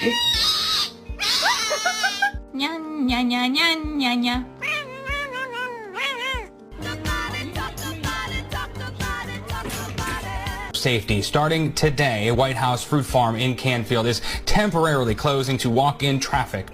Nya, nya, nya, nya, nya. Safety. Starting today, a White House fruit farm in Canfield is temporarily closing to walk-in traffic.